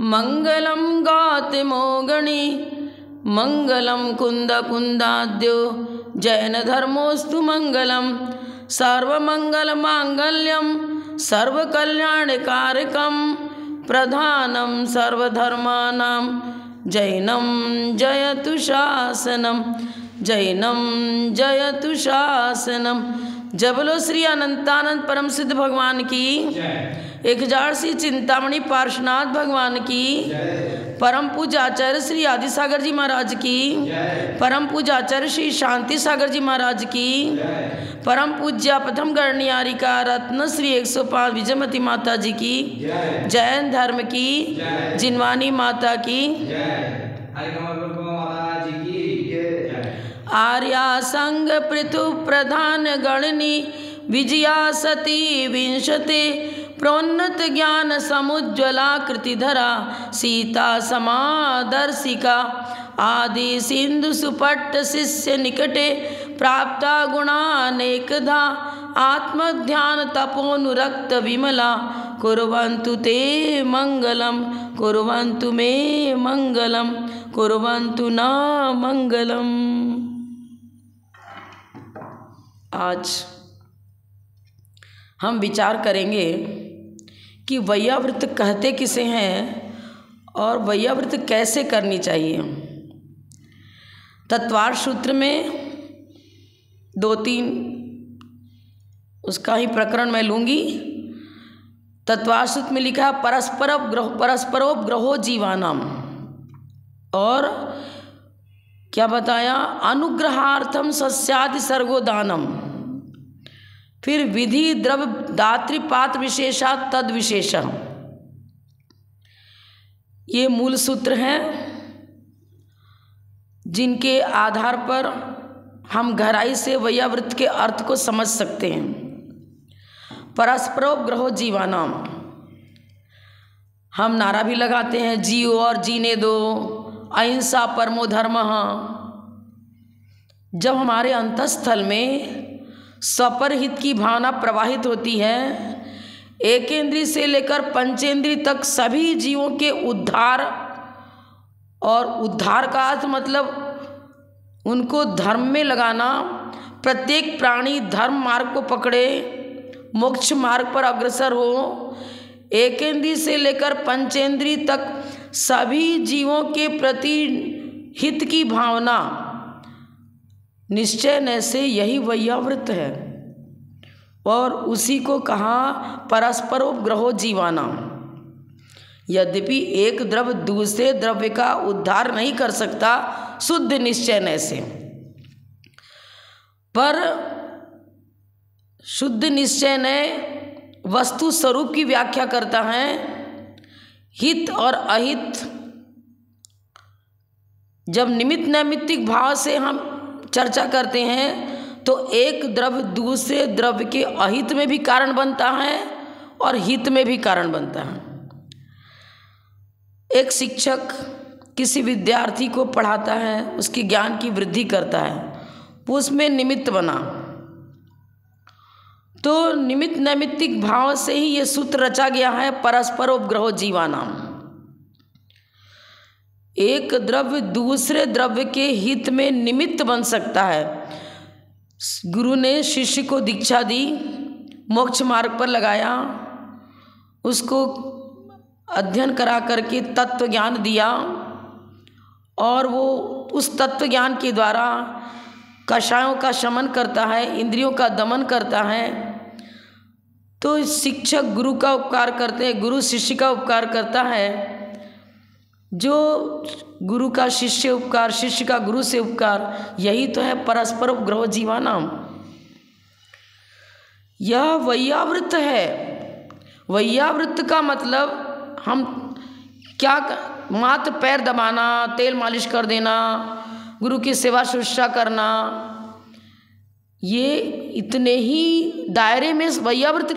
मंगलम गाति मोगणी मंगलम कुंद कुंदाद्यो जैन धर्मोस्तु मंगलम सर्वमंगल मांगल्यम सर्वकल्याणकारकम प्रधानम सर्वधर्मानां जैनम जयतु शासनम जैनम जयतु शासनम। जय बोलो श्री अनंतानंद परम सिद्ध भगवान की, 1000 चिंतामणि पार्श्वनाथ भगवान की, परम पूज्याचार्य श्री आदि सागर जी महाराज की, परम पूज्याचार्य श्री शांति सागर जी महाराज की, परम पूज्या प्रथम गणनियारिका रत्न श्री 105 विजयमती माता जी की, जैन धर्म की, जिनवानी माता की, आर्या संग पृथु प्रधान गणनी विजया सती विंशते प्रोन्नत ज्ञान समुज्ज्वला कृतिधरा सीता समादर्शिका आदि सिंधु सुपट्ट शिष्य निकटे प्राप्ता गुणानेकधा आत्मध्यान तपोनुरक्त विमला कुर्वन्तु ते मंगलम कुर्वन्तु मे मंगलम कुर्वन्तु न मंगलम। आज हम विचार करेंगे कि वैयाव्रत कहते किसे हैं और वैयाव्रत कैसे करनी चाहिए। तत्वार्थ सूत्र में 2-3 उसका ही प्रकरण मैं लूँगी। तत्वार्थ सूत्र में लिखा है परस्परोपग्रहो जीवानाम, और क्या बताया, अनुग्रहार्थम सस्यादि सर्गोदानम, फिर विधि द्रव्य दातृपात्र विशेषा तद विशेष। ये मूल सूत्र हैं जिनके आधार पर हम गहराई से वैयाव्रत के अर्थ को समझ सकते हैं। परस्परोपग्रहो जीवानाम, हम नारा भी लगाते हैं, जियो और जीने दो, अहिंसा परमो धर्मः। जब हमारे अंतःस्थल में स्वपरहित की भावना प्रवाहित होती है, एकेंद्रीय से लेकर पंचेंद्रीय तक सभी जीवों के उद्धार, और उद्धार का अर्थ मतलब उनको धर्म में लगाना, प्रत्येक प्राणी धर्म मार्ग को पकड़े, मोक्ष मार्ग पर अग्रसर हो, एकेंद्रीय से लेकर पंचेंद्रीय तक सभी जीवों के प्रति हित की भावना निश्चय न से, यही वैयाव्रत है। और उसी को कहा परस्परोपग्रहो जीवानाम। यद्यपि एक द्रव्य दूसरे द्रव्य का उद्धार नहीं कर सकता शुद्ध निश्चय न से, पर शुद्ध निश्चय न वस्तु स्वरूप की व्याख्या करता है। हित और अहित, जब निमित्त नैमित्तिक भाव से हम चर्चा करते हैं तो एक द्रव्य दूसरे द्रव्य के अहित में भी कारण बनता है और हित में भी कारण बनता है। एक शिक्षक किसी विद्यार्थी को पढ़ाता है, उसके ज्ञान की वृद्धि करता है, वो उसमें निमित्त बना, तो निमित्त नैमित्तिक भाव से ही ये सूत्र रचा गया है परस्परोपग्रहो जीवानाम। एक द्रव्य दूसरे द्रव्य के हित में निमित्त बन सकता है। गुरु ने शिष्य को दीक्षा दी, मोक्ष मार्ग पर लगाया, उसको अध्ययन करा करके तत्व ज्ञान दिया, और वो उस तत्व ज्ञान के द्वारा कषायों का शमन करता है, इंद्रियों का दमन करता है। तो शिक्षक गुरु का उपकार करते हैं, गुरु शिष्य का उपकार करता है। जो गुरु का शिष्य उपकार, शिष्य का गुरु से उपकार, यही तो है परस्परोपग्रहो जीवानाम। यह वैयाव्रत है। वैयाव्रत का मतलब हम क्या, मात्र पैर दबाना, तेल मालिश कर देना, गुरु की सेवा शुश्रूषा करना, ये इतने ही दायरे में वैयाव्रत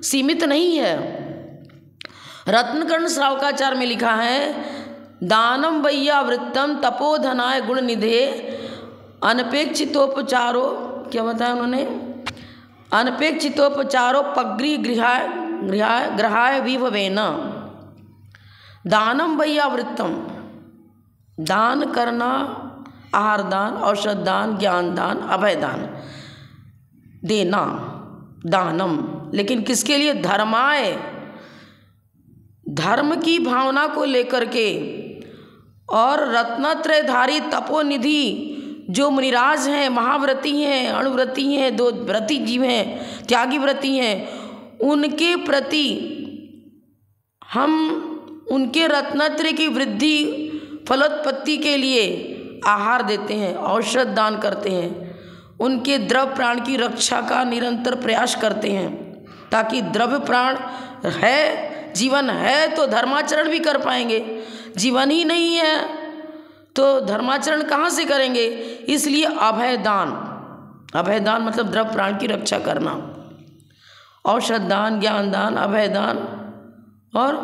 सीमित नहीं है। रत्नकर्ण श्रावकाचार्य में लिखा है, दानम वैयावृत्तम तपोधनाय गुण निधे अनपेक्षितोपचारो, क्या बताया उन्होंने, अनपेक्षितोपचारो पग्री गृहाय विभवेन। दानम वैयावृत्तम, दान करना, आहार दान, औषध दान, ज्ञान दान, अभय दान, देना, दानम। लेकिन किसके लिए? धर्माय, धर्म की भावना को लेकर के। और रत्नत्रयधारी तपोनिधि जो मुनिराज हैं, महाव्रती हैं, अणुव्रती हैं, दो व्रती जीव हैं, त्यागी व्रती हैं, उनके प्रति हम उनके रत्नत्रय की वृद्धि फलोत्पत्ति के लिए आहार देते हैं, औषध दान करते हैं, उनके द्रव्य प्राण की रक्षा का निरंतर प्रयास करते हैं, ताकि द्रव्य प्राण है, जीवन है तो धर्माचरण भी कर पाएंगे। जीवन ही नहीं है तो धर्माचरण कहाँ से करेंगे? इसलिए अभय दान, अभय दान मतलब द्रव्य प्राण की रक्षा करना, औषध दान, ज्ञान दान, अभय दान। और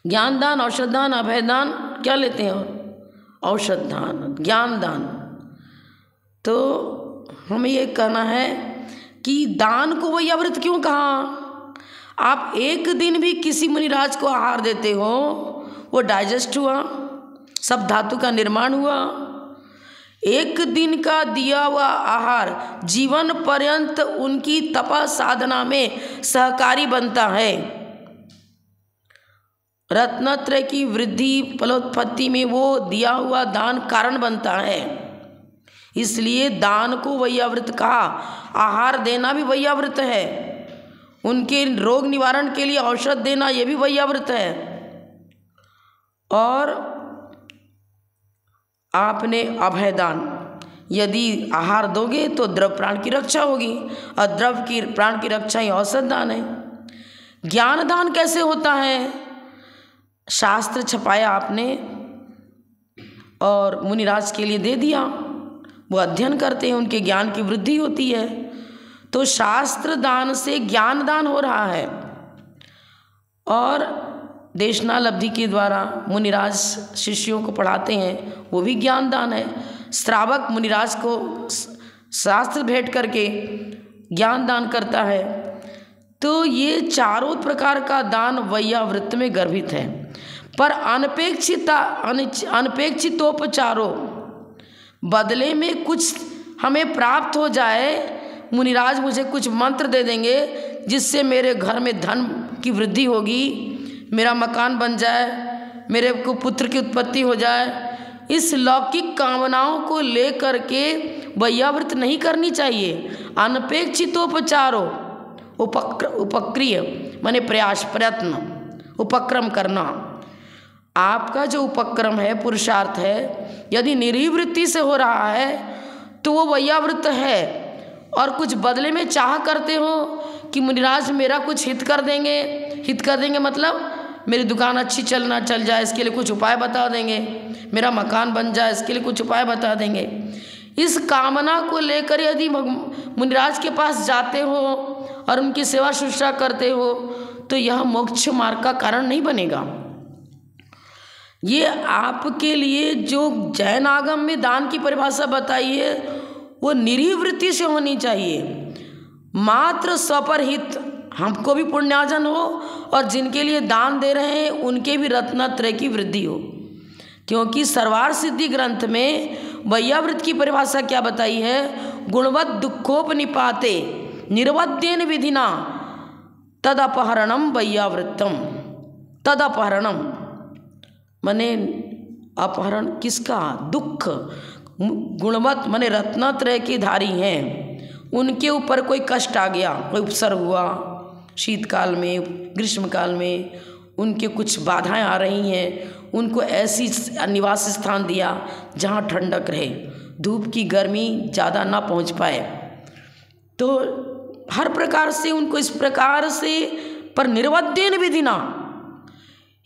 ज्ञान दान, औषध दान, अभय दान क्या लेते हैं? और औषध दान, ज्ञान दान। तो हमें ये कहना है कि दान को वैयावृत क्यों कहा? आप एक दिन भी किसी मुनिराज को आहार देते हो, वो डाइजेस्ट हुआ, सब धातु का निर्माण हुआ। एक दिन का दिया हुआ आहार जीवन पर्यंत उनकी तपा साधना में सहकारी बनता है, रत्नत्रय की वृद्धि फलोत्पत्ति में वो दिया हुआ दान कारण बनता है। इसलिए दान को वैयावृत कहा। आहार देना भी वैयावृत है, उनके रोग निवारण के लिए औषध देना ये भी वैयावृत है। और आपने अभय दान, यदि आहार दोगे तो द्रव्य प्राण की रक्षा होगी, और द्रव्य की प्राण की रक्षा ही औषध दान है। ज्ञान दान कैसे होता है? शास्त्र छपाया आपने और मुनिराज के लिए दे दिया, वो अध्ययन करते हैं, उनके ज्ञान की वृद्धि होती है। तो शास्त्र दान से ज्ञान दान हो रहा है। और देशनालब्धि के द्वारा मुनिराज शिष्यों को पढ़ाते हैं, वो भी ज्ञान दान है। श्रावक मुनिराज को शास्त्र भेंट करके ज्ञान दान करता है। तो ये चारों प्रकार का दान वैयावृत्त में गर्भित है। पर अनपेक्षितोपचारों, बदले में कुछ हमें प्राप्त हो जाए, मुनिराज मुझे कुछ मंत्र दे देंगे जिससे मेरे घर में धन की वृद्धि होगी, मेरा मकान बन जाए, मेरे को पुत्र की उत्पत्ति हो जाए, इस लौकिक कामनाओं को लेकर के वैयावृत नहीं करनी चाहिए। अनपेक्षितोपचारों, उपक्रिय माने प्रयास, प्रयत्न, उपक्रम करना। आपका जो उपक्रम है, पुरुषार्थ है, यदि निरीवृत्ति से हो रहा है तो वो वैयावृत है। और कुछ बदले में चाह करते हो कि मुनिराज मेरा कुछ हित कर देंगे, हित कर देंगे मतलब मेरी दुकान अच्छी चल जाए इसके लिए कुछ उपाय बता देंगे, मेरा मकान बन जाए इसके लिए कुछ उपाय बता देंगे। इस कामना को लेकर यदि मुनिराज के पास जाते हो और उनकी सेवा शुश्रूषा करते हो तो यह मोक्ष मार्ग का कारण नहीं बनेगा। ये आपके लिए जो जैन आगम में दान की परिभाषा बताई है वो निरीवृत्ति से होनी चाहिए। मात्र स्वपर हित, हमको भी पुण्यार्जन हो और जिनके लिए दान दे रहे हैं उनके भी रत्नत्रय की वृद्धि हो। क्योंकि सर्वार सिद्धि ग्रंथ में वैयावृत्त की परिभाषा क्या बताई है? गुणवत दुखोपनिपाते निर्वद्येन विधिना तदपहरणम वैयावृत्तम। तदपहरणम माने अपहरण किसका? दुख। गुणवत माने रत्नत्रय के धारी हैं, उनके ऊपर कोई कष्ट आ गया, कोई उपसर्ग हुआ, शीतकाल में, ग्रीष्मकाल में उनके कुछ बाधाएं आ रही हैं, उनको ऐसी निवास स्थान दिया जहाँ ठंडक रहे, धूप की गर्मी ज़्यादा ना पहुँच पाए। तो हर प्रकार से उनको इस प्रकार से, पर निर्वद्येन विधिना,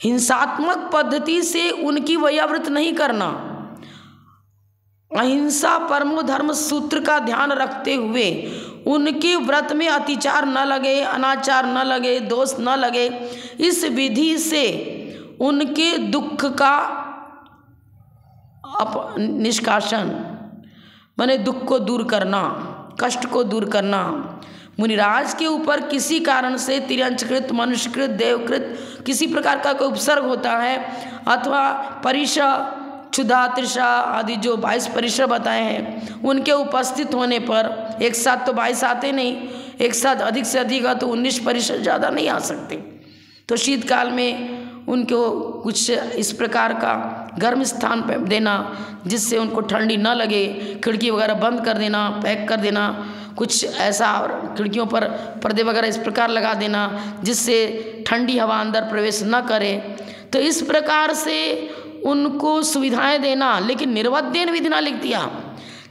हिंसात्मक पद्धति से उनकी वैयावृत नहीं करना। अहिंसा परमो धर्म सूत्र का ध्यान रखते हुए उनके व्रत में अतिचार न लगे, अनाचार न लगे, दोष न लगे, इस विधि से उनके दुख का निष्कासन माने दुख को दूर करना, कष्ट को दूर करना। मुनिराज के ऊपर किसी कारण से तिर्यंचकृत, मनुष्यकृत, देवकृत किसी प्रकार का कोई उपसर्ग होता है अथवा परिशा, क्षुधा, तृषा आदि जो 22 परिसर बताए हैं उनके उपस्थित होने पर, एक साथ तो 22 आते नहीं, एक साथ अधिक से अधिक तो 19 परिसर, ज़्यादा नहीं आ सकते। तो शीतकाल में उनको कुछ इस प्रकार का गर्म स्थान पर देना जिससे उनको ठंडी न लगे, खिड़की वगैरह बंद कर देना, पैक कर देना, कुछ ऐसा खिड़कियों पर पर्दे वगैरह इस प्रकार लगा देना जिससे ठंडी हवा अंदर प्रवेश न करे। तो इस प्रकार से उनको सुविधाएं देना, लेकिन निर्वध्यन विधिना लिख दिया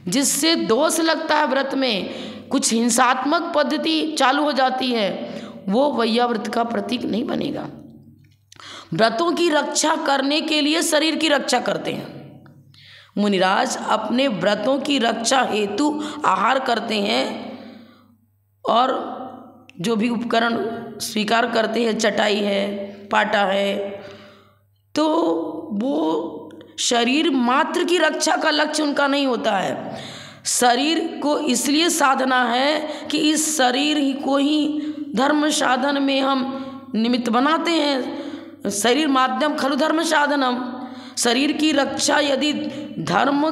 जिससे दोष लगता है व्रत में, कुछ हिंसात्मक पद्धति चालू हो जाती है, वो वैयाव्रत का प्रतीक नहीं बनेगा। व्रतों की रक्षा करने के लिए शरीर की रक्षा करते हैं मुनिराज, अपने व्रतों की रक्षा हेतु आहार करते हैं और जो भी उपकरण स्वीकार करते हैं, चटाई है, पाटा है, तो वो शरीर मात्र की रक्षा का लक्ष्य उनका नहीं होता है। शरीर को इसलिए साधना है कि इस शरीर ही को ही धर्म साधन में हम निमित्त बनाते हैं। शरीर माध्यम खलु धर्म साधनम, शरीर की रक्षा यदि धर्म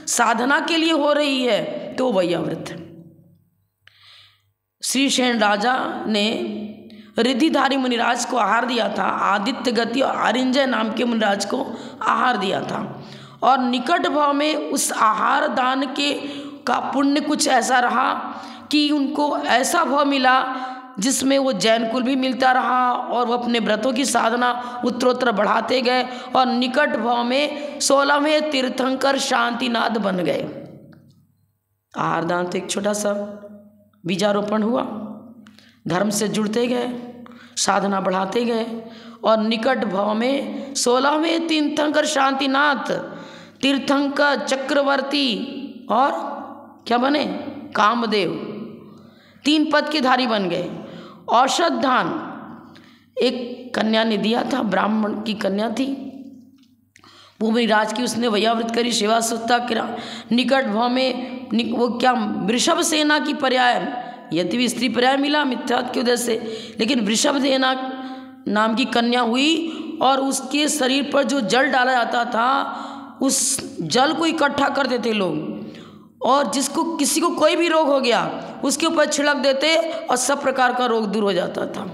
साधना के लिए हो रही है तो वैयाव्रत है। श्री सेन राजा ने रिद्धिधारी मुनिराज को आहार दिया था, आदित्य गति और आरिंजय नाम के मुनिराज को आहार दिया था, और निकट भाव में उस आहार दान के का पुण्य कुछ ऐसा रहा कि उनको ऐसा भाव मिला जिसमें वो जैन कुल भी मिलता रहा और वो अपने व्रतों की साधना उत्तरोत्तर बढ़ाते गए और निकट भाव में 16वें तीर्थंकर शांतिनाथ बन गए। आहार दान तो एक छोटा सा बीजारोपण हुआ, धर्म से जुड़ते गए, साधना बढ़ाते गए और निकट भाव में 16वें तीर्थंकर शांतिनाथ, तीर्थंकर चक्रवर्ती और क्या बने, कामदेव, 3 पद के धारी बन गए। औषध दान एक कन्या ने दिया था, ब्राह्मण की कन्या थी, भूमिराज की, उसने वैयाव्रत करी, सेवा सुत्ता करा। निकट भाव में वो क्या वृषभ सेना की पर्याय, यदि भी स्त्री पर्याय मिला मिथ्यात्व की वजह से, लेकिन वृषभ सेना नाम की कन्या हुई और उसके शरीर पर जो जल डाला जाता था उस जल को इकट्ठा करते थे लोग, और जिसको किसी को कोई भी रोग हो गया उसके ऊपर छिड़क देते और सब प्रकार का रोग दूर हो जाता था।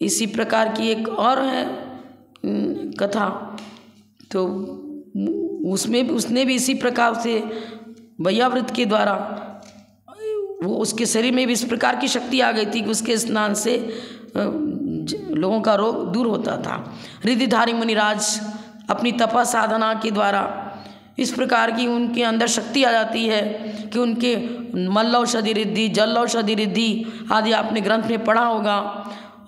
इसी प्रकार की एक और है कथा, तो उसने भी इसी प्रकार से वैयाव्रत के द्वारा वो उसके शरीर में भी इस प्रकार की शक्ति आ गई थी कि उसके स्नान से लोगों का रोग दूर होता था। रिद्धिधारी मुनिराज अपनी तपा साधना के द्वारा इस प्रकार की उनके अंदर शक्ति आ जाती है कि उनके मल्लौषधि रिद्धि, जलौषधि रिद्धि आदि आपने ग्रंथ में पढ़ा होगा,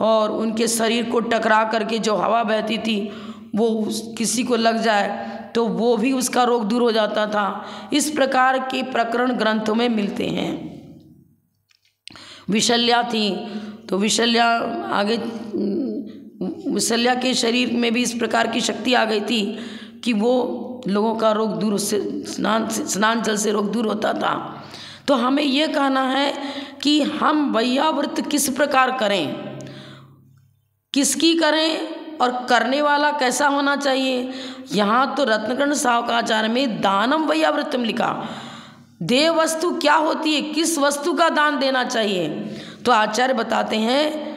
और उनके शरीर को टकरा करके जो हवा बहती थी वो किसी को लग जाए तो वो भी उसका रोग दूर हो जाता था। इस प्रकार के प्रकरण ग्रंथों में मिलते हैं। विशल्या थी तो विशल्या आगे, विशल्या के शरीर में भी इस प्रकार की शक्ति आ गई थी कि वो लोगों का रोग दूर, उससे स्नान जल से रोग दूर होता था। तो हमें ये कहना है कि हम वैयाव्रत किस प्रकार करें, किसकी करें और करने वाला कैसा होना चाहिए। यहाँ तो रत्नकर्ण सावकाचार्य में दानम वैयाव्रतम लिखा, देह वस्तु क्या होती है, किस वस्तु का दान देना चाहिए। तो आचार्य बताते हैं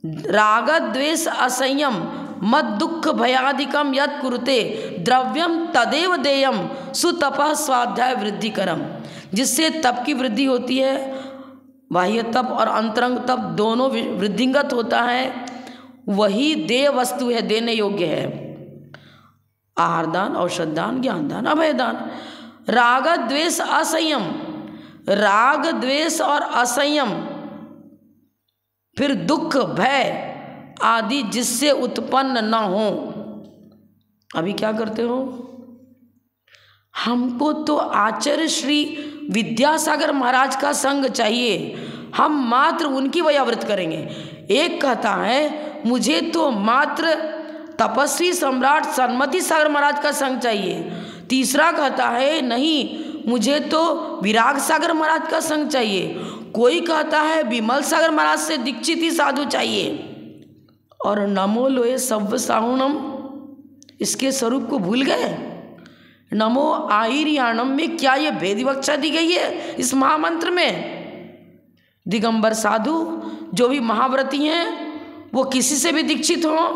राग द्वेष असंयम मद दुख भयादिकम यद कुरुते द्रव्यम तदेव देयम सुतपः स्वाध्याय वृद्धि करम। जिससे तप की वृद्धि होती है, बाह्य तप और अंतरंग तप दोनों वृद्धिंगत होता है, वही देय वस्तु है, देने योग्य है। आहार दान, औषध दान, ज्ञान दान, अभय दान। राग द्वेष असंयम, राग द्वेष और असंयम, फिर दुख भय आदि जिससे उत्पन्न न हो। अभी क्या करते हो, हमको तो आचार्य श्री विद्यासागर महाराज का संग चाहिए, हम मात्र उनकी वैयाव्रत करेंगे। एक कहता है मुझे तो मात्र तपस्वी सम्राट सन्मति सागर महाराज का संग चाहिए, तीसरा कहता है नहीं मुझे तो विराग सागर महाराज का संग चाहिए, कोई कहता है विमल सागर महाराज से दीक्षित ही साधु चाहिए, और नमो लोए सव्य साहुणम, इसके स्वरूप को भूल गए। नमो आईरियाणम में क्या ये भेद विवक्षा दी गई है इस महामंत्र में? दिगंबर साधु जो भी महाव्रती हैं वो किसी से भी दीक्षित हों,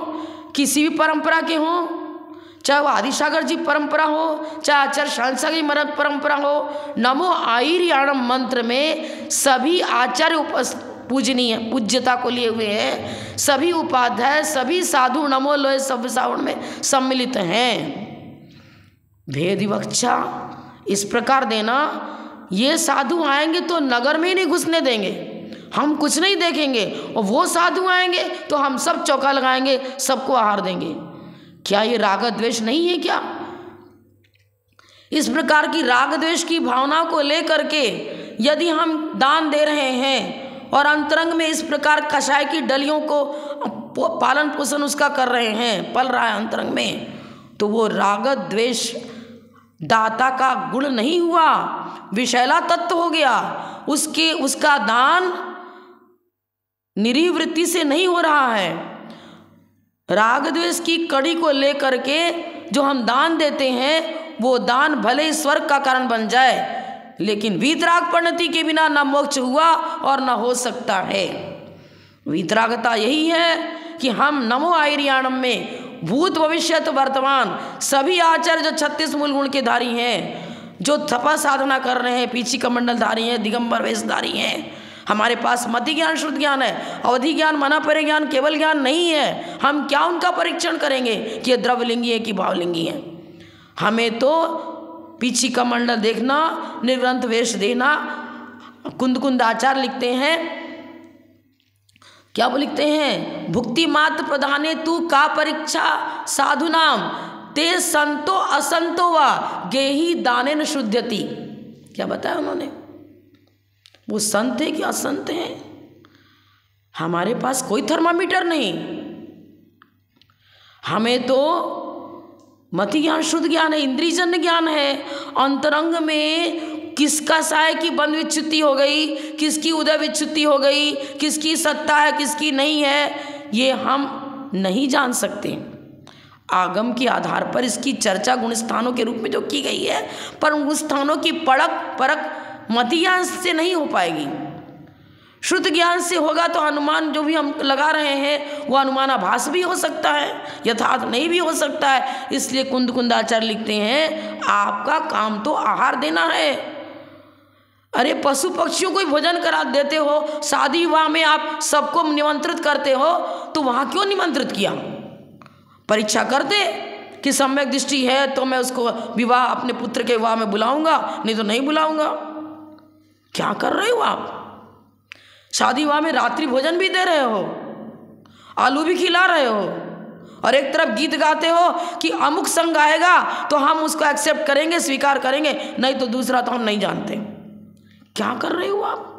किसी भी परंपरा के हों, चाहे वो आदिसागर जी परंपरा हो, चाहे आचार्य शांतिसागर जी परंपरा हो, नमो आईरियाणम मंत्र में सभी आचार्य पूजनीय पूज्यता को लिए हुए हैं, सभी उपाध्याय सभी साधु नमो लोए सव्य साहुण में सम्मिलित हैं। भेद विवक्षा इस प्रकार देना, ये साधु आएंगे तो नगर में ही नहीं घुसने देंगे, हम कुछ नहीं देखेंगे, और वो साधु आएंगे तो हम सब चौका लगाएंगे, सबको आहार देंगे। क्या ये राग द्वेष नहीं है क्या? इस प्रकार की राग द्वेष की भावना को लेकर के यदि हम दान दे रहे हैं और अंतरंग में इस प्रकार कषाय की डलियों को पालन पोषण उसका कर रहे हैं, पल रहा है अंतरंग में, तो वो राग द्वेष दाता का गुण नहीं हुआ, विषैला तत्व हो गया। उसका दान निरीवृत्ति से नहीं हो रहा है। राग द्वेष की कड़ी को लेकर के जो हम दान देते हैं वो दान भले स्वर्ग का कारण बन जाए, लेकिन वीतराग परिणति के बिना न मोक्ष हुआ और न हो सकता है। वीतरागता यही है कि हम नमो आईरियाणम में भूत भविष्यत वर्तमान सभी आचार्य जो 36 मूल गुण के धारी हैं, जो तपा साधना कर रहे हैं, पीछी कमंडल धारी हैं, दिगंबर वेशधारी हैं, हमारे पास मति ज्ञान शुद्ध ज्ञान है, अवधि ज्ञान मना परे ज्ञान केवल ज्ञान नहीं है। हम क्या उनका परीक्षण करेंगे कि ये द्रव्यलिंगी है कि भावलिंगी है? हमें तो पीछी कमंडल देखना, निर्ग्रंथ वेश देना। कुंद आचार्य लिखते हैं, क्या वो लिखते हैं? भुक्ति मात्र प्रधाने तू का परीक्षा साधु नाम ते संतो असंतो वा गेही दाने न शुद्धति। क्या बताया उन्होंने? वो संत है कि असंत है? हमारे पास कोई थर्मामीटर नहीं। हमें तो मति ज्ञान शुद्ध ज्ञान है, इंद्रियजन्य ज्ञान है। अंतरंग में किसका साय की बंध विच्युति हो गई, किसकी उदय विच्युति हो गई, किसकी सत्ता है किसकी नहीं है, ये हम नहीं जान सकते। आगम के आधार पर इसकी चर्चा गुण स्थानों के रूप में जो की गई है, पर उन स्थानों की परख मति ज्ञान से नहीं हो पाएगी। शुद्ध ज्ञान से होगा तो अनुमान जो भी हम लगा रहे हैं वो अनुमान आभास भी हो सकता है, यथार्थ नहीं भी हो सकता है। इसलिए कुंद आचार्य लिखते हैं, आपका काम तो आहार देना है। अरे पशु पक्षियों को भोजन करा देते हो, शादी विवाह में आप सबको निमंत्रित करते हो, तो वहाँ क्यों निमंत्रित किया? परीक्षा करते कि सम्यक दृष्टि है तो मैं उसको विवाह अपने पुत्र के विवाह में बुलाऊंगा, नहीं तो नहीं बुलाऊंगा। क्या कर रहे हो आप? शादी विवाह में रात्रि भोजन भी दे रहे हो, आलू भी खिला रहे हो, और एक तरफ गीत गाते हो कि अमुक संग आएगा तो हम उसको एक्सेप्ट करेंगे, स्वीकार करेंगे, नहीं तो दूसरा तो हम नहीं जानते। क्या कर रहे हो आप?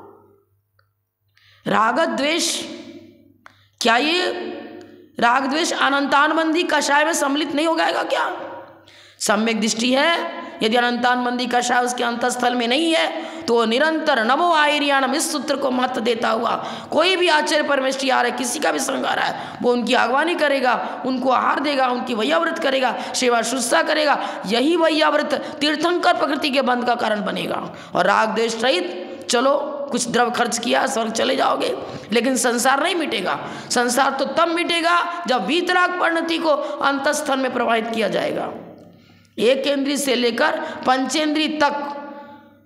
राग द्वेष, क्या ये राग द्वेष अनंतानबंधी कषाय में सम्मिलित नहीं हो जाएगा क्या? सम्यक दृष्टि है, यदि अनंतानबंधी कषाय उसके अंतस्थल में नहीं है तो निरंतर नमो आईरियाणम इस सूत्र को महत्व देता हुआ कोई भी आचार्य परमेष्ठी आ रहा है, किसी का भी संग आ रहा है, वो उनकी अगवानी करेगा, उनको आहार देगा, उनकी वैयाव्रत करेगा, सेवा शुश्रूषा करेगा। यही वैयाव्रत तीर्थंकर प्रकृति के बंध का कारण बनेगा। और राग द्वेष रहित चलो कुछ द्रव्य खर्च किया, स्वर्ग चले जाओगे, लेकिन संसार नहीं मिटेगा। संसार तो तब मिटेगा जब वीतराग परिणति को अंतस्थल में प्रवाहित किया जाएगा। एक इंद्रिय से लेकर पंचेंद्रिय तक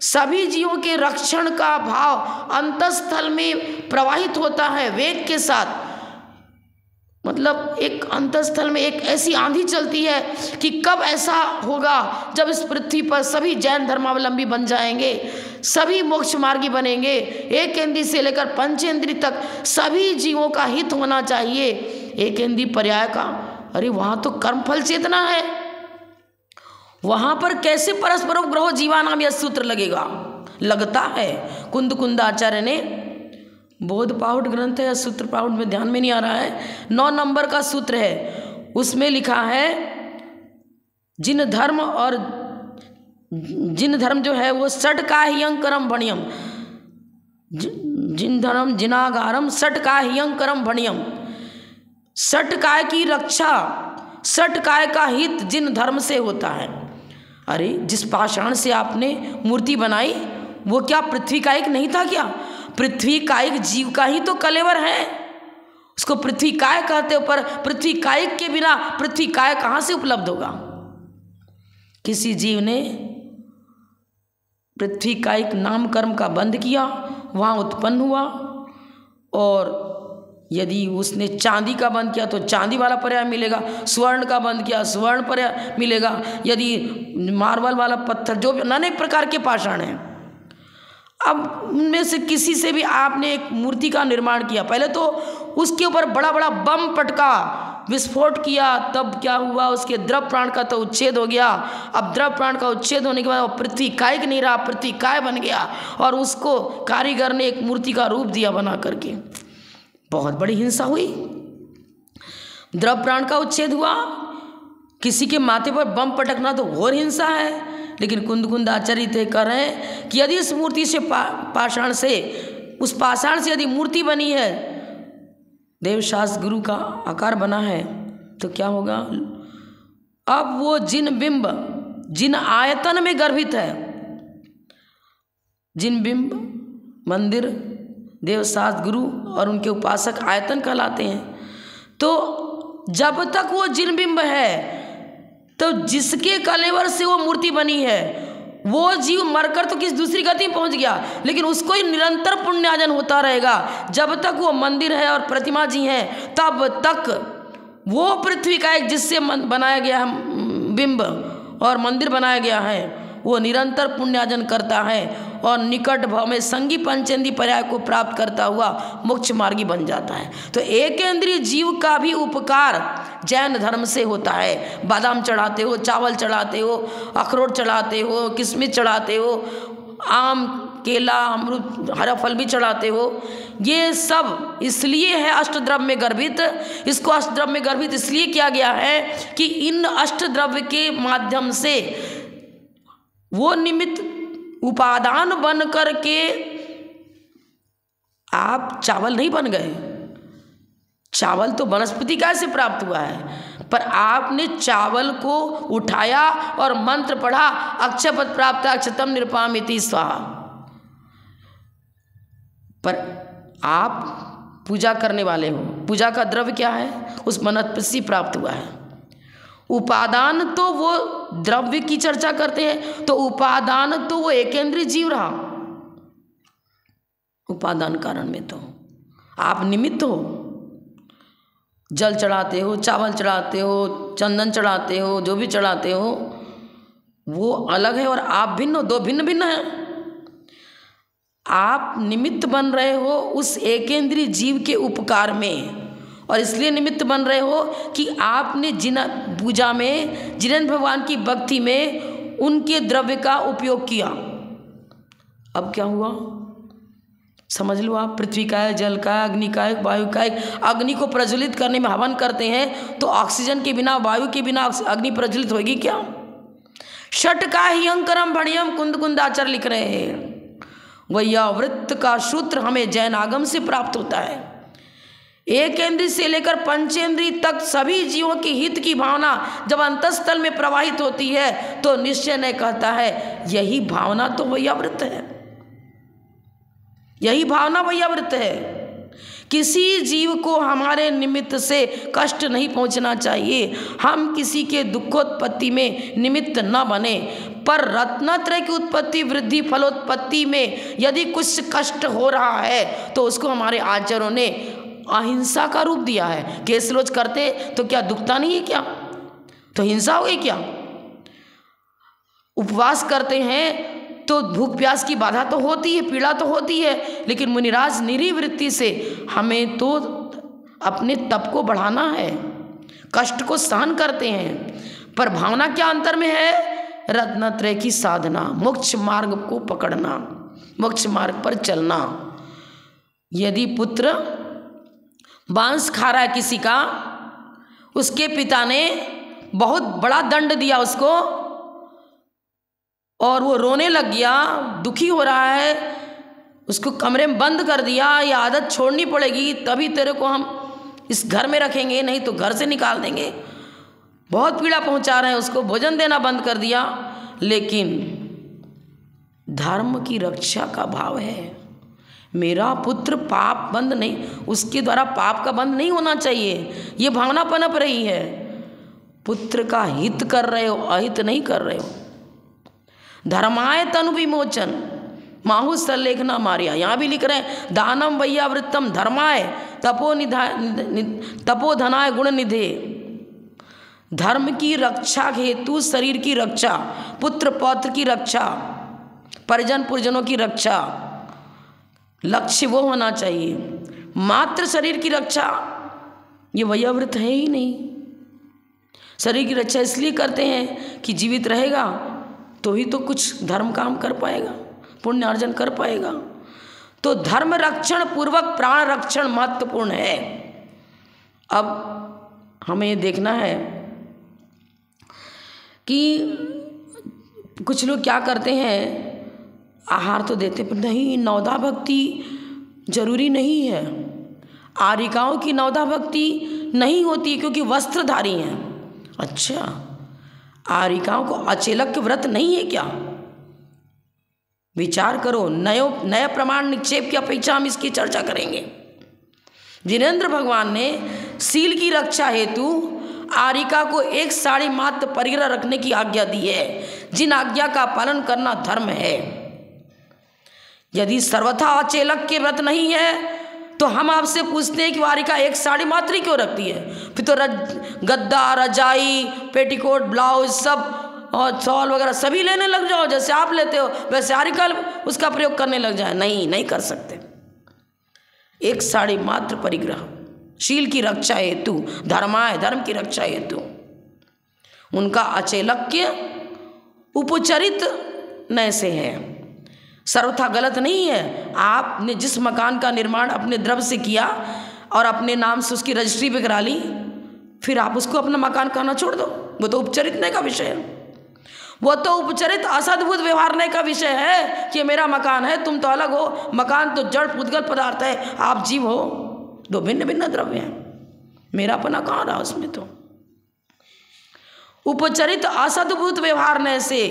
सभी जीवों के रक्षण का भाव अंतस्थल में प्रवाहित होता है वेग के साथ। मतलब एक अंतस्थल में एक ऐसी आंधी चलती है कि कब ऐसा होगा जब इस पृथ्वी पर सभी जैन धर्मावलंबी बन जाएंगे, सभी मोक्ष मार्गी बनेंगे। एक इंद्रिय से लेकर पंचेंद्रिय तक सभी जीवों का हित होना चाहिए। एक इंद्रिय पर्याय का, अरे वहाँ तो कर्मफल चेतना है, वहाँ पर कैसे परस्परोपग्रहो जीवानाम यह सूत्र लगेगा? लगता है। कुंद आचार्य ने बोध पाहुट ग्रंथ है या सूत्र पाहुट में ध्यान में नहीं आ रहा है, 9 नंबर का सूत्र है, उसमें लिखा है जिन धर्म जो है वो षट का हियंकरम भणियम, जिन धर्म जिनागारम षट का हियंकरम भणियम। षटकाय की रक्षा, षटकाय का हित जिन धर्म से होता है। अरे जिस पाषाण से आपने मूर्ति बनाई वो क्या पृथ्वी कायिक नहीं था क्या? पृथ्वी कायिक जीव का ही तो कलेवर है, उसको पृथ्वी काय कहते हो, पर पृथ्वी कायिक के बिना पृथ्वी काय कहाँ से उपलब्ध होगा? किसी जीव ने पृथ्वी कायिक नाम कर्म का बंध किया, वहाँ उत्पन्न हुआ, और यदि उसने चांदी का बंद किया तो चांदी वाला पर्याय मिलेगा, स्वर्ण का बंद किया स्वर्ण पर्याय मिलेगा, यदि मार्बल वाला पत्थर, जो भी अनेक प्रकार के पाषाण हैं। अब उनमें से किसी से भी आपने एक मूर्ति का निर्माण किया, पहले तो उसके ऊपर बड़ा बड़ा बम पटका, विस्फोट किया, तब क्या हुआ, उसके द्रव प्राण का तो उच्छेद हो गया। अब द्रव प्राण का उच्छेद होने के बाद वो पृथ्वी कायिक नहीं रहा, पृथ्वी काय बन गया, और उसको कारीगर ने एक मूर्ति का रूप दिया बना करके। बहुत बड़ी हिंसा हुई, द्रव प्राण का उच्छेद हुआ, किसी के माथे पर बम पटकना तो और हिंसा है। लेकिन कुंद आचार्य तय कर रहे हैं कि यदि इस मूर्ति से पाषाण से, उस पाषाण से यदि मूर्ति बनी है, देवशास्त्र गुरु का आकार बना है, तो क्या होगा? अब वो जिन बिंब, जिन आयतन में गर्भित है, जिन बिंब मंदिर देवशास्त्र गुरु और उनके उपासक आयतन कहलाते हैं, तो जब तक वो जिन बिंब है, तो जिसके कलेवर से वो मूर्ति बनी है, वो जीव मरकर तो किसी दूसरी गति में पहुंच गया, लेकिन उसको ही निरंतर पुण्यार्जन होता रहेगा। जब तक वो मंदिर है और प्रतिमा जी हैं, तब तक वो पृथ्वी का एक जिससे बनाया गया बिंब और मंदिर बनाया गया है, वो निरंतर पुण्यार्जन करता है और निकट भाव में संगी पंचेंद्री पर्याय को प्राप्त करता हुआ मोक्ष मार्गी बन जाता है। तो एक इंद्रिय जीव का भी उपकार जैन धर्म से होता है। बादाम चढ़ाते हो, चावल चढ़ाते हो, अखरोट चढ़ाते हो, किशमिश चढ़ाते हो, आम केला अमरूद हरा फल भी चढ़ाते हो। ये सब इसलिए है अष्टद्रव्य में गर्भित। इसको अष्टद्रव्य में गर्भित इसलिए किया गया है कि इन अष्टद्रव्य के माध्यम से वो निमित्त उपादान बन करके आप चावल नहीं बन गए। चावल तो वनस्पति का से प्राप्त हुआ है, पर आपने चावल को उठाया और मंत्र पढ़ा, अक्षय पद प्राप्त अक्षतम निरुपामिति स्वाहा। पर आप पूजा करने वाले हो, पूजा का द्रव्य क्या है? उस वनस्पति से प्राप्त हुआ है। उपादान तो वो द्रव्य की चर्चा करते हैं, तो उपादान तो वो एकेंद्रीय जीव रहा। उपादान कारण में तो आप निमित्त हो। जल चढ़ाते हो, चावल चढ़ाते हो, चंदन चढ़ाते हो, जो भी चढ़ाते हो वो अलग है और आप भिन्न हो, दो भिन्न भिन्न हैं। आप निमित्त बन रहे हो उस एकेंद्रीय जीव के उपकार में, और इसलिए निमित्त बन रहे हो कि आपने जिन पूजा में जिनेंद्र भगवान की भक्ति में उनके द्रव्य का उपयोग किया। अब क्या हुआ समझ लो आप। पृथ्वी का है, जल का है, अग्नि का है, वायु का है। अग्नि को प्रज्वलित करने में हवन करते हैं, तो ऑक्सीजन के बिना, वायु के बिना अग्नि प्रज्वलित होगी क्या? षट का ही अंकरम भणियम कुंद आचार्य लिख रहे हैं। वैयावृत्त का सूत्र हमें जैन आगम से प्राप्त होता है। एक इंद्रिय से लेकर पंचेंद्रिय तक सभी जीवों के हित की भावना जब अंतस्थल में प्रवाहित होती है, तो निश्चय ने कहता है यही भावना तो वैयावृत्त है, यही भावना वैयावृत्त है। किसी जीव को हमारे निमित्त से कष्ट नहीं पहुंचना चाहिए। हम किसी के दुखोत्पत्ति में निमित्त न बने, पर रत्नत्रय की उत्पत्ति वृद्धि फलोत्पत्ति में यदि कुछ कष्ट हो रहा है तो उसको हमारे आचार्यों ने अहिंसा का रूप दिया है। केस रोज करते तो क्या दुखता नहीं है क्या? तो हिंसा हो गई क्या? उपवास करते हैं तो भूख प्यास की बाधा तो होती है, पीड़ा तो होती है, लेकिन मुनिराज निरीवृत्ति से हमें तो अपने तप को बढ़ाना है, कष्ट को सहन करते हैं। पर भावना क्या अंतर में है? रत्नत्रय की साधना, मोक्ष मार्ग को पकड़ना, मोक्ष मार्ग पर चलना। यदि पुत्र बांस खा रहा है किसी का, उसके पिता ने बहुत बड़ा दंड दिया उसको और वो रोने लग गया, दुखी हो रहा है, उसको कमरे में बंद कर दिया, ये आदत छोड़नी पड़ेगी तभी तेरे को हम इस घर में रखेंगे, नहीं तो घर से निकाल देंगे। बहुत पीड़ा पहुंचा रहे हैं उसको, भोजन देना बंद कर दिया। लेकिन धर्म की रक्षा का भाव है। मेरा पुत्र पाप बंद नहीं, उसके द्वारा पाप का बंद नहीं होना चाहिए, ये भावना पनप रही है। पुत्र का हित कर रहे हो, अहित नहीं कर रहे हो। धर्माय तनु विमोचन माहु सल्लेखना मारिया, यहाँ भी लिख रहे हैं दानम वैयावृत्तम धर्माय तपोधनाय गुण निधे। धर्म की रक्षा हेतु शरीर की रक्षा, पुत्र पौत्र की रक्षा, परिजन पुरजनों की रक्षा, लक्ष्य वो होना चाहिए। मात्र शरीर की रक्षा ये वैयावृत्त है ही नहीं। शरीर की रक्षा इसलिए करते हैं कि जीवित रहेगा तो ही तो कुछ धर्म काम कर पाएगा, पुण्य अर्जन कर पाएगा। तो धर्म रक्षण पूर्वक प्राण रक्षण महत्वपूर्ण है। अब हमें ये देखना है कि कुछ लोग क्या करते हैं, आहार तो देते पर नहीं, नवधा भक्ति जरूरी नहीं है। आरिकाओं की नवधा भक्ति नहीं होती क्योंकि वस्त्रधारी हैं। अच्छा, आरिकाओं को अचेलक व्रत नहीं है क्या? विचार करो, नए प्रमाण निक्षेप की अपेक्षा हम इसकी चर्चा करेंगे। जिनेंद्र भगवान ने सील की रक्षा हेतु आरिका को एक साड़ी मात्र परिग्रह रखने की आज्ञा दी है, जिन आज्ञा का पालन करना धर्म है। यदि सर्वथा अचेलक के व्रत नहीं है तो हम आपसे पूछते हैं कि आरिका एक साड़ी मात्र ही क्यों रखती है? फिर तो गद्दा, रजाई, पेटीकोट, ब्लाउज सब और शॉल वगैरह सभी लेने लग जाओ। जैसे आप लेते हो वैसे आरिका उसका प्रयोग करने लग जाए। नहीं कर सकते। एक साड़ी मात्र परिग्रह, शील की रक्षा हेतु, धर्माय धर्म की रक्षा हेतु। उनका अचेलक्य उपचरित नय से है, सर्वथा गलत नहीं है। आपने जिस मकान का निर्माण अपने द्रव्य से किया और अपने नाम से उसकी रजिस्ट्री पे करा ली, फिर आप उसको अपना मकान कहना छोड़ दो, वो तो उपचरित नय का विषय है। वो तो उपचरित असद्भुत व्यवहार नय का विषय है कि मेरा मकान है, तुम तो अलग हो। मकान तो जड़ पुद्गल पदार्थ है, आप जीव हो, दो भिन्न भिन्न द्रव्य हैं। मेरापना कहाँ रहा उसमें? तो उपचरित असद्भुत व्यवहार नय से,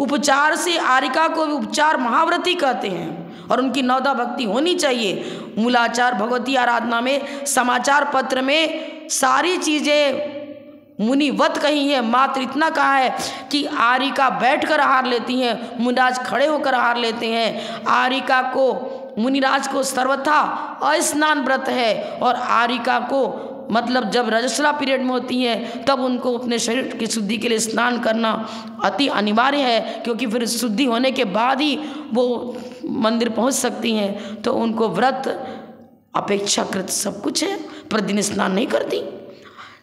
उपचार से आरिका को उपचार महाव्रती कहते हैं और उनकी नवधा भक्ति होनी चाहिए। मूलाचार भगवती आराधना में, समाचार पत्र में सारी चीजें मुनिवत कही है। मात्र इतना कहा है कि आरिका बैठकर आहार लेती हैं, मुनिराज खड़े होकर आहार लेते हैं। आरिका को, मुनिराज को सर्वथा अस्नान व्रत है और आरिका को मतलब जब रजस्वला पीरियड में होती हैं तब उनको अपने शरीर की शुद्धि के लिए स्नान करना अति अनिवार्य है, क्योंकि फिर शुद्धि होने के बाद ही वो मंदिर पहुंच सकती हैं। तो उनको व्रत अपेक्षाकृत सब कुछ है, प्रतिदिन स्नान नहीं करती।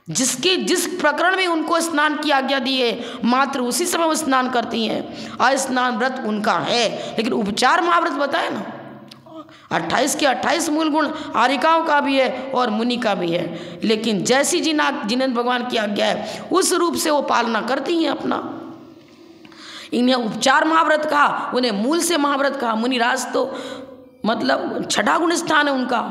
जिस प्रकरण में उनको स्नान की आज्ञा दी है मात्र उसी समय वो स्नान करती हैं। अस्नान व्रत उनका है, लेकिन उपचार महाव्रत बताए ना, 28 के 28 मूल गुण आरिकाओं का भी है और मुनि का भी है। लेकिन जैसी जिनेंद्र भगवान की आज्ञा है उस रूप से वो पालना करती हैं अपना। इन्हें उपचार महाव्रत कहा, उन्हें मूल से महाव्रत कहा। मुनिराज तो मतलब छठा गुण स्थान है उनका,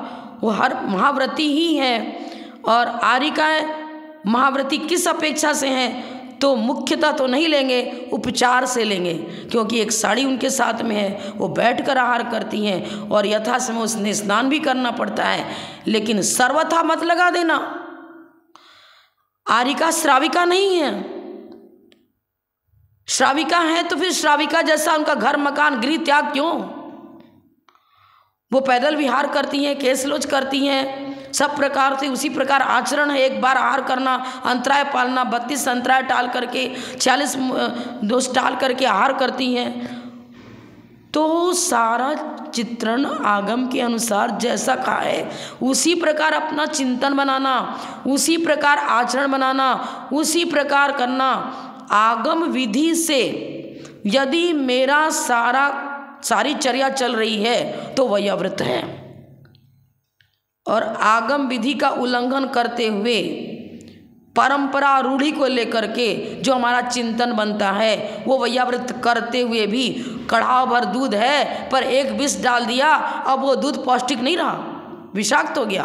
वो हर महाव्रती ही है। और आरिकाएं महाव्रती किस अपेक्षा से हैं? तो मुख्यतः तो नहीं लेंगे, उपचार से लेंगे, क्योंकि एक साड़ी उनके साथ में है, वो बैठकर आहार करती हैं और यथा समय उसने स्नान भी करना पड़ता है। लेकिन सर्वथा मत लगा देना, आरिका श्राविका नहीं है। श्राविका है तो फिर श्राविका जैसा उनका घर मकान गृह त्याग क्यों? वो पैदल विहार करती हैं, केसलोच करती हैं, सब प्रकार से उसी प्रकार आचरण है। एक बार आहार करना, अंतराय पालना, 32 अंतराय टाल करके 40 दोष टाल करके आहार करती हैं। तो सारा चित्रण आगम के अनुसार जैसा कहा है उसी प्रकार अपना चिंतन बनाना, उसी प्रकार आचरण बनाना, उसी प्रकार करना। आगम विधि से यदि मेरा सारी चर्या चल रही है तो वह व्रत है, और आगम विधि का उल्लंघन करते हुए परंपरा रूढ़ी को लेकर के जो हमारा चिंतन बनता है वो वैयाव्रत करते हुए भी कड़ाव भर दूध है पर एक विष डाल दिया, अब वो दूध पौष्टिक नहीं रहा, विषाक्त हो गया।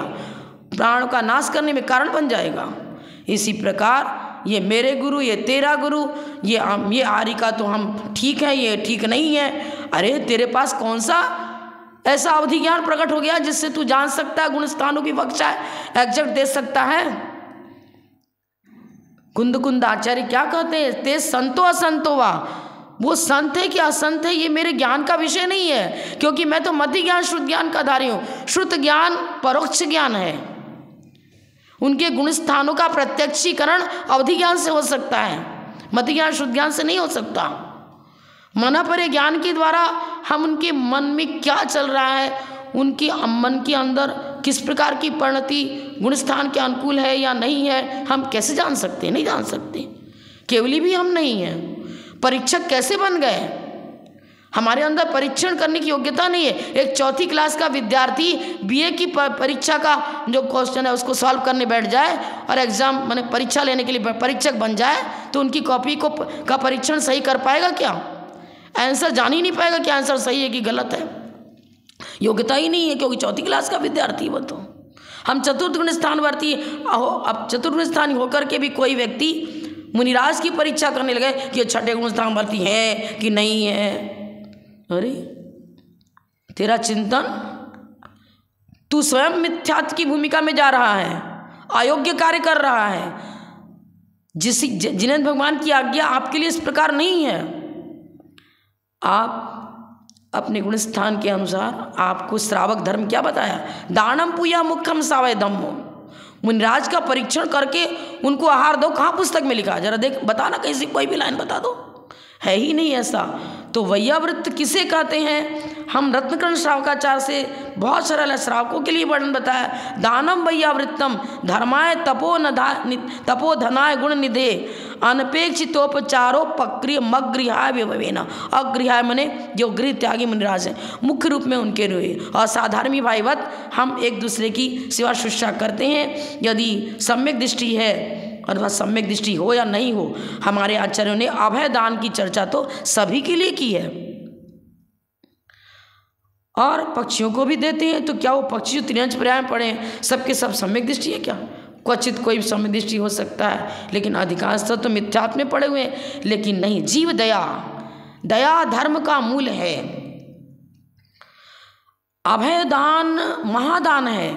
प्राणों का नाश करने में कारण बन जाएगा। इसी प्रकार ये मेरे गुरु, ये तेरा गुरु, ये आर्य का तो हम ठीक है, ये ठीक नहीं है। अरे तेरे पास कौन सा ऐसा अवधि ज्ञान प्रकट हो गया जिससे तू जान सकता है, गुण स्थानों की कक्षा एग्जैक्ट दे सकता है। कुंद आचार्य क्या कहते हैं, ते संतो असंतो वा, वो संत है कि असंत है ये मेरे ज्ञान का विषय नहीं है, क्योंकि मैं तो मध्य ज्ञान शुद्ध ज्ञान का धारी हूँ। श्रुत ज्ञान परोक्ष ज्ञान है, उनके गुण स्थानों का प्रत्यक्षीकरण अवधि ज्ञान से हो सकता है, मध्य ज्ञान शुद्ध ज्ञान से नहीं हो सकता। मनापरे ज्ञान के द्वारा हम उनके मन में क्या चल रहा है, उनके मन के अंदर किस प्रकार की परिणति गुण स्थान के अनुकूल है या नहीं है, हम कैसे जान सकते? नहीं जान सकते। केवली भी हम नहीं हैं। परीक्षक कैसे बन गए? हमारे अंदर परीक्षण करने की योग्यता नहीं है। एक चौथी क्लास का विद्यार्थी बीए की परीक्षा का जो क्वेश्चन है उसको सॉल्व करने बैठ जाए और एग्जाम माने परीक्षा लेने के लिए परीक्षक बन जाए तो उनकी कॉपी का परीक्षण सही कर पाएगा क्या? आंसर जान ही नहीं पाएगा कि आंसर सही है कि गलत है। योग्यता ही नहीं है, क्योंकि चौथी क्लास का विद्यार्थी वो तो। हम चतुर्थ गुण स्थानवर्ती अब चतुर्थ गुण स्थान होकर के भी कोई व्यक्ति मुनिराज की परीक्षा करने लगे कि छठे गुण स्थानवर्ती है कि नहीं है। अरे तेरा चिंतन, तू स्वयं मिथ्यात्व की भूमिका में जा रहा है, अयोग्य कार्य कर रहा है। जिन्हें भगवान की आज्ञा आपके लिए इस प्रकार नहीं है। आप अपने गुण स्थान के अनुसार आपको श्रावक धर्म क्या बताया? दानम पूया मुखम सावय धम्मो। मुनिराज का परीक्षण करके उनको आहार दो, कहाँ पुस्तक में लिखा? जरा देख, बताना कहीं से कोई भी लाइन बता दो, है ही नहीं ऐसा। तो वैयावृत्त किसे कहते हैं? हम रत्नकर्ण श्रावकाचार्य से बहुत सरल है, श्रावकों के लिए वर्णन बताया। दानम वैयावृत्तम धर्माय तपो धनाय गुण निधे अनपेक्षितोपचारो पक्रिय मगृहाय विभवेन। अगृहाय मने जो गृह त्यागी मुनिराज हैं, मुख्य रूप में उनके रुए और साधारण भाईवत हम एक दूसरे की सेवा शुश्रूषा करते हैं। यदि सम्यक दृष्टि है अथवा सम्यक दृष्टि हो या नहीं हो, हमारे आचार्यों ने अभय दान की चर्चा तो सभी के लिए की है और पक्षियों को भी देते हैं। तो क्या वो पक्षी जो त्रिअंश पर्याय में पढ़े सबके सब सम्यक दृष्टि है क्या? क्वचित कोई सम्यक दृष्टि हो सकता है, लेकिन अधिकांश तो मिथ्यात्व में पड़े हुए हैं। लेकिन नहीं, जीव दया, दया धर्म का मूल है। अभय दान महादान है।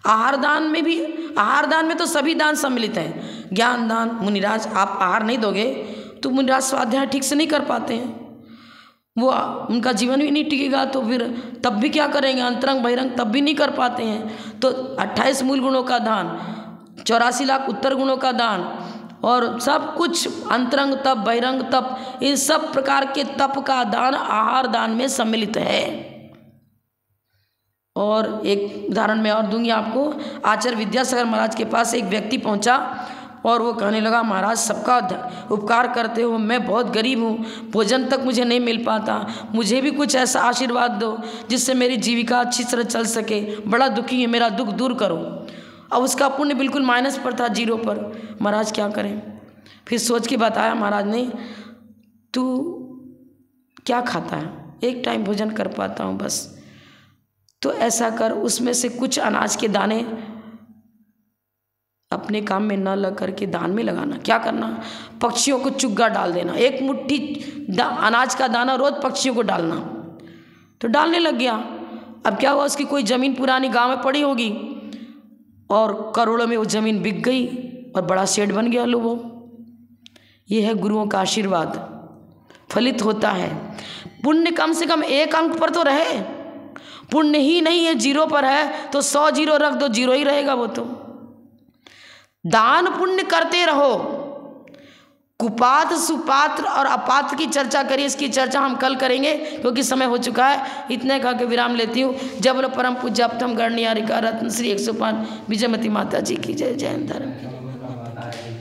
आहार दान में भी, आहार दान में तो सभी दान सम्मिलित हैं। ज्ञान दान, मुनिराज आप आहार नहीं दोगे तो मुनिराज स्वाध्याय ठीक से नहीं कर पाते हैं, वो उनका जीवन भी नहीं टिकेगा, तो फिर तब भी क्या करेंगे? अंतरंग बहिरंग तब भी नहीं कर पाते हैं। तो 28 मूल गुणों का दान, 84 लाख उत्तर गुणों का दान और सब कुछ अंतरंग तप बहिरंग तप, इन सब प्रकार के तप का दान आहार दान में सम्मिलित है। और एक उदाहरण मैं और दूंगी आपको। आचार्य विद्यासागर महाराज के पास एक व्यक्ति पहुंचा और वो कहने लगा, महाराज सबका उपकार करते हो, मैं बहुत गरीब हूँ, भोजन तक मुझे नहीं मिल पाता, मुझे भी कुछ ऐसा आशीर्वाद दो जिससे मेरी जीविका अच्छी तरह चल सके, बड़ा दुखी है, मेरा दुख दूर करो। अब उसका पुण्य बिल्कुल माइनस पर था, 0 पर। महाराज क्या करें? फिर सोच के बताया महाराज ने, तू क्या खाता है? 1 टाइम भोजन कर पाता हूँ बस। तो ऐसा कर, उसमें से कुछ अनाज के दाने अपने काम में न लग करके दान में लगाना। क्या करना? पक्षियों को चुग्गा डाल देना। 1 मुट्ठी अनाज का दाना रोज पक्षियों को डालना। तो डालने लग गया। अब क्या हुआ, उसकी कोई ज़मीन पुरानी गांव में पड़ी होगी और करोड़ों में वो ज़मीन बिक गई और बड़ा शेड बन गया। लो, वो ये है गुरुओं का आशीर्वाद, फलित होता है। पुण्य कम से कम 1 अंक पर तो रहे। पुण्य ही नहीं है, 0 पर है तो 100 0 रख दो, 0 ही रहेगा वो तो। दान पुण्य करते रहो। कुपात्र सुपात्र और अपात्र की चर्चा करिए, इसकी चर्चा हम कल करेंगे क्योंकि समय हो चुका है। इतने कह के विराम लेती हूँ। जब बोलो परम पूज्य अपतम गणनीय रत्न श्री 105 विजयमती माता जी की जय। जय हिंद। धर्म